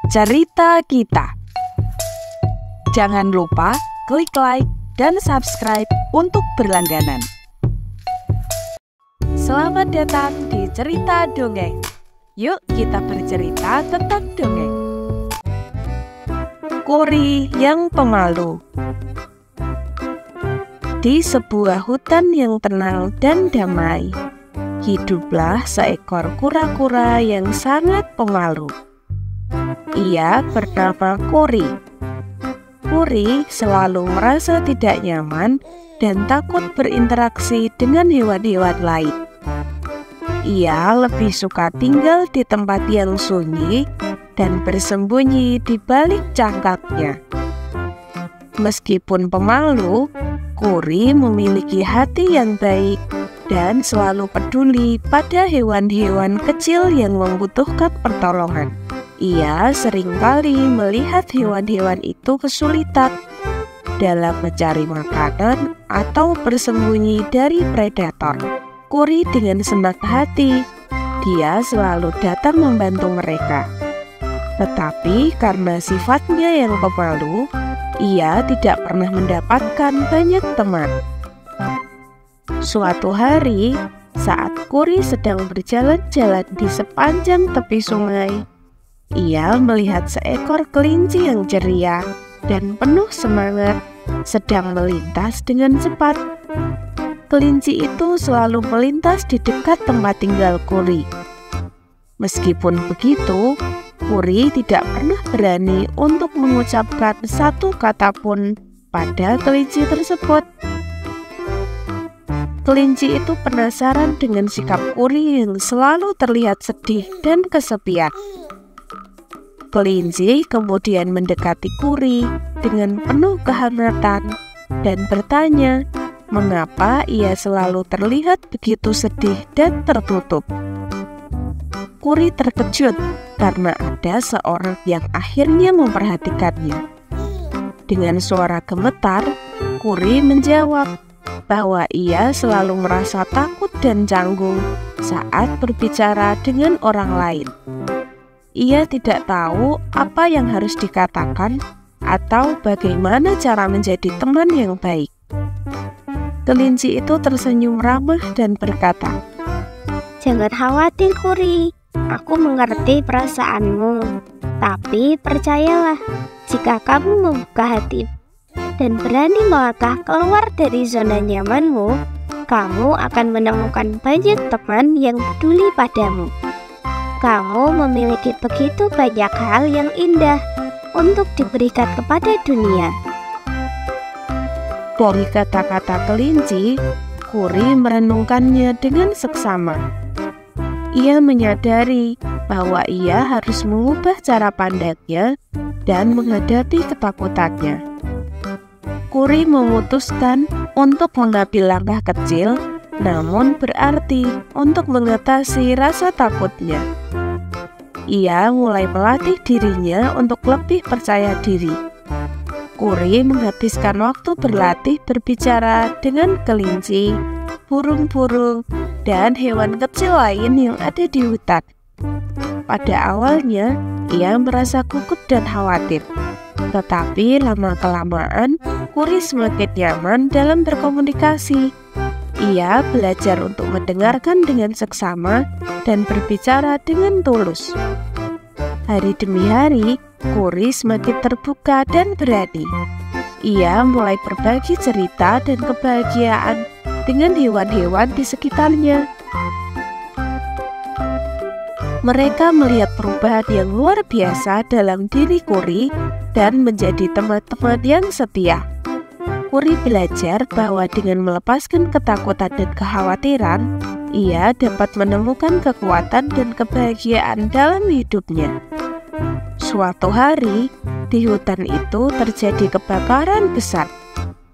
cerita kita. Jangan lupa klik like dan subscribe untuk berlangganan. Selamat datang di cerita dongeng. Yuk kita bercerita tentang dongeng. Kuri yang pemalu. Di sebuah hutan yang tenang dan damai, hiduplah seekor kura-kura yang sangat pemalu. Ia bernama Kuri. Kuri selalu merasa tidak nyaman dan takut berinteraksi dengan hewan-hewan lain. Ia lebih suka tinggal di tempat yang sunyi dan bersembunyi di balik cangkaknya. Meskipun pemalu, Kuri memiliki hati yang baik dan selalu peduli pada hewan-hewan kecil yang membutuhkan pertolongan. Ia seringkali melihat hewan-hewan itu kesulitan dalam mencari makanan atau bersembunyi dari predator. Kuri dengan senang hati, dia selalu datang membantu mereka. Tetapi karena sifatnya yang pemalu, ia tidak pernah mendapatkan banyak teman. Suatu hari, saat Kuri sedang berjalan-jalan di sepanjang tepi sungai, ia melihat seekor kelinci yang ceria dan penuh semangat sedang melintas dengan cepat. Kelinci itu selalu melintas di dekat tempat tinggal Kuri. Meskipun begitu, Kuri tidak pernah berani untuk mengucapkan satu kata pun pada kelinci tersebut. Kelinci itu penasaran dengan sikap Kuri yang selalu terlihat sedih dan kesepian. Kelinci kemudian mendekati Kuri dengan penuh kehangatan dan bertanya, mengapa ia selalu terlihat begitu sedih dan tertutup. Kuri terkejut karena ada seorang yang akhirnya memperhatikannya. Dengan suara gemetar, Kuri menjawab bahwa ia selalu merasa takut dan canggung saat berbicara dengan orang lain. Ia tidak tahu apa yang harus dikatakan atau bagaimana cara menjadi teman yang baik. Kelinci itu tersenyum ramah dan berkata, "Jangan khawatir, Kuri. Aku mengerti perasaanmu. Tapi percayalah, jika kamu membuka hati dan berani melangkah keluar dari zona nyamanmu, kamu akan menemukan banyak teman yang peduli padamu. Kamu memiliki begitu banyak hal yang indah untuk diberikan kepada dunia." Dari kata-kata kelinci, Kuri merenungkannya dengan seksama. Ia menyadari bahwa ia harus mengubah cara pandangnya dan menghadapi ketakutannya. Kuri memutuskan untuk mengambil langkah kecil, namun berarti untuk mengatasi rasa takutnya. Ia mulai melatih dirinya untuk lebih percaya diri. Kuri menghabiskan waktu berlatih berbicara dengan kelinci, burung-burung, dan hewan kecil lain yang ada di hutan. Pada awalnya, ia merasa gugup dan khawatir. Tetapi lama-kelamaan, Kuri semakin nyaman dalam berkomunikasi. Ia belajar untuk mendengarkan dengan seksama dan berbicara dengan tulus. Hari demi hari, Kuri semakin terbuka dan berani. Ia mulai berbagi cerita dan kebahagiaan dengan hewan-hewan di sekitarnya. Mereka melihat perubahan yang luar biasa dalam diri Kuri dan menjadi teman-teman yang setia. Kuri belajar bahwa dengan melepaskan ketakutan dan kekhawatiran, ia dapat menemukan kekuatan dan kebahagiaan dalam hidupnya. Suatu hari, di hutan itu terjadi kebakaran besar.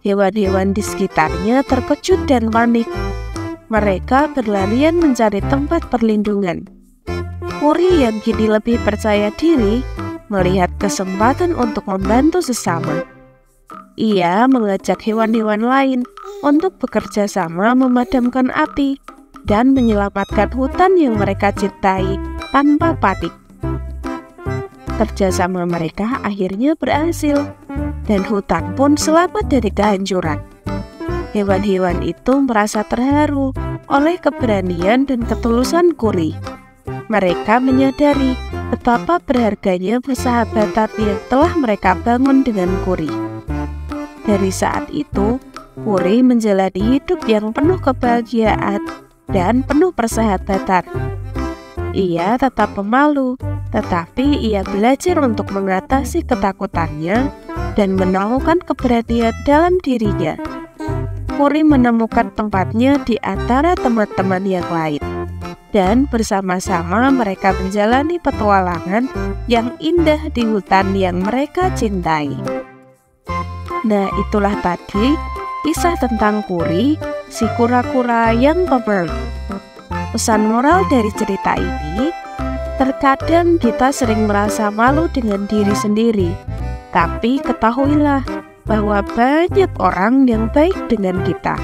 Hewan-hewan di sekitarnya terkejut dan panik. Mereka berlarian mencari tempat perlindungan. Kuri yang kini lebih percaya diri melihat kesempatan untuk membantu sesama. Ia mengajak hewan-hewan lain untuk bekerja sama memadamkan api dan menyelamatkan hutan yang mereka cintai tanpa panik. Kerjasama mereka akhirnya berhasil, dan hutan pun selamat dari kehancuran. Hewan-hewan itu merasa terharu oleh keberanian dan ketulusan Kuri. Mereka menyadari betapa berharganya persahabatan yang telah mereka bangun dengan Kuri. Dari saat itu, Kuri menjalani hidup yang penuh kebahagiaan dan penuh persahabatan. Ia tetap pemalu, tetapi ia belajar untuk mengatasi ketakutannya dan menemukan keberanian dalam dirinya. Kuri menemukan tempatnya di antara teman-teman yang lain, dan bersama-sama mereka menjalani petualangan yang indah di hutan yang mereka cintai. Nah, itulah tadi kisah tentang Kuri, si kura-kura yang pemalu. Pesan moral dari cerita ini, terkadang kita sering merasa malu dengan diri sendiri, tapi ketahuilah bahwa banyak orang yang baik dengan kita.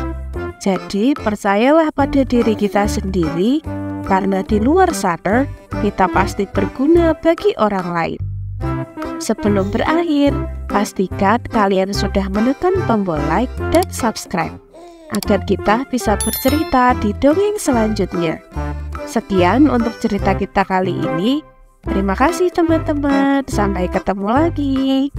Jadi percayalah pada diri kita sendiri, karena di luar sana kita pasti berguna bagi orang lain. Sebelum berakhir, pastikan kalian sudah menekan tombol like dan subscribe agar kita bisa bercerita di dongeng selanjutnya. Sekian untuk cerita kita kali ini. Terima kasih teman-teman, sampai ketemu lagi.